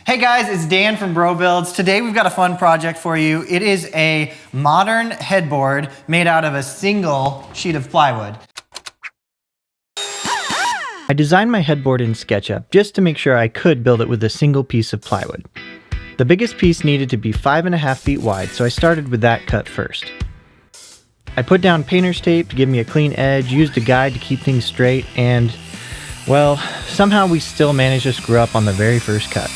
Hey guys, it's Dan from Bro Builds. Today we've got a fun project for you. It is a modern headboard made out of a single sheet of plywood. I designed my headboard in SketchUp just to make sure I could build it with a single piece of plywood. The biggest piece needed to be 5.5 feet wide, so I started with that cut first. I put down painter's tape to give me a clean edge, used a guide to keep things straight, and, well, somehow we still managed to screw up on the very first cut.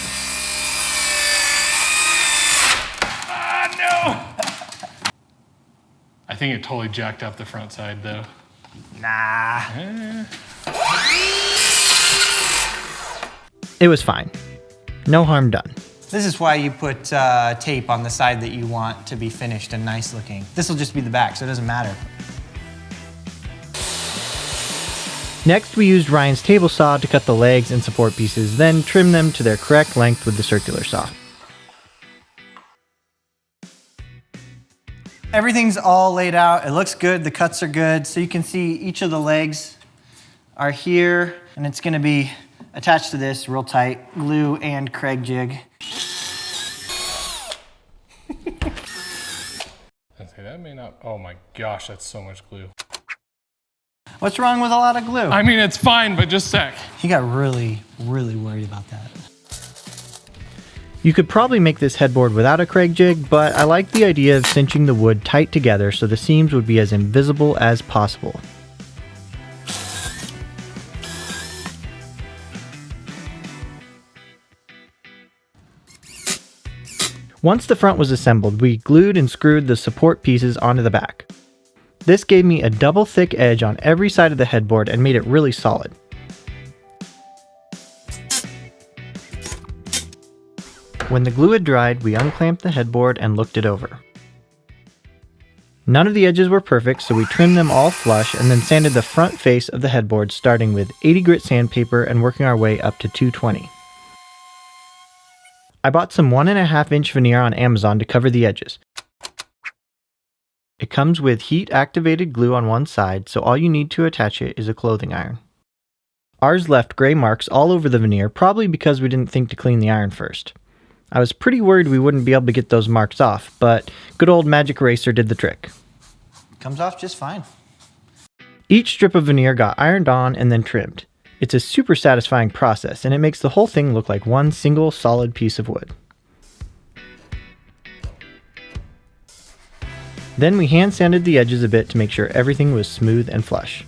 I think it totally jacked up the front side though. Nah. It was fine. No harm done. This is why you put tape on the side that you want to be finished and nice looking. This will just be the back, so it doesn't matter. Next, we used Ryan's table saw to cut the legs and support pieces, then trim them to their correct length with the circular saw. Everything's all laid out. It looks good. The cuts are good. So you can see each of the legs are here, and it's going to be attached to this real tight glue and Craig jig. That may not. Oh my gosh, that's so much glue. What's wrong with a lot of glue? I mean, it's fine, but just a sec. He got really worried about that. You could probably make this headboard without a Craig jig, but I like the idea of cinching the wood tight together so the seams would be as invisible as possible. Once the front was assembled, we glued and screwed the support pieces onto the back. This gave me a double thick edge on every side of the headboard and made it really solid. When the glue had dried, we unclamped the headboard and looked it over. None of the edges were perfect, so we trimmed them all flush and then sanded the front face of the headboard, starting with 80 grit sandpaper and working our way up to 220. I bought some 1.5 inch veneer on Amazon to cover the edges. It comes with heat activated glue on one side, so all you need to attach it is a clothing iron. Ours left gray marks all over the veneer, probably because we didn't think to clean the iron first. I was pretty worried we wouldn't be able to get those marks off, but good old magic eraser did the trick. Comes off just fine. Each strip of veneer got ironed on and then trimmed. It's a super satisfying process, and it makes the whole thing look like one single solid piece of wood. Then we hand sanded the edges a bit to make sure everything was smooth and flush.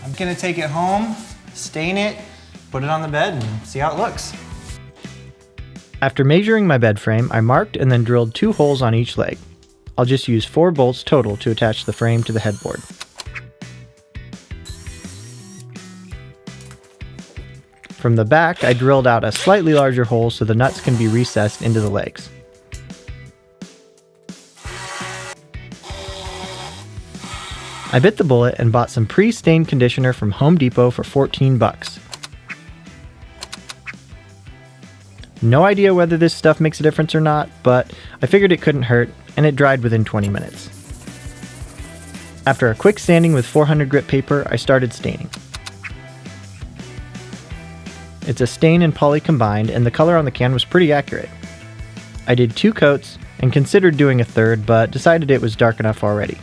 I'm gonna take it home, stain it, put it on the bed, and see how it looks. After measuring my bed frame, I marked and then drilled 2 holes on each leg. I'll just use 4 bolts total to attach the frame to the headboard. From the back, I drilled out a slightly larger hole so the nuts can be recessed into the legs. I bit the bullet and bought some pre-stained conditioner from Home Depot for 14 bucks. No idea whether this stuff makes a difference or not, but I figured it couldn't hurt, and it dried within 20 minutes. After a quick sanding with 400 grit paper, I started staining. It's a stain and poly combined, and the color on the can was pretty accurate. I did 2 coats and considered doing a third, but decided it was dark enough already.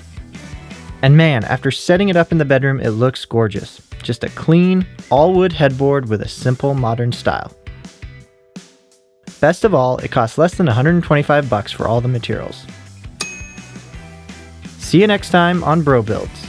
And man, after setting it up in the bedroom, it looks gorgeous. Just a clean, all-wood headboard with a simple modern style. Best of all, it costs less than 125 bucks for all the materials. See you next time on Bro Builds.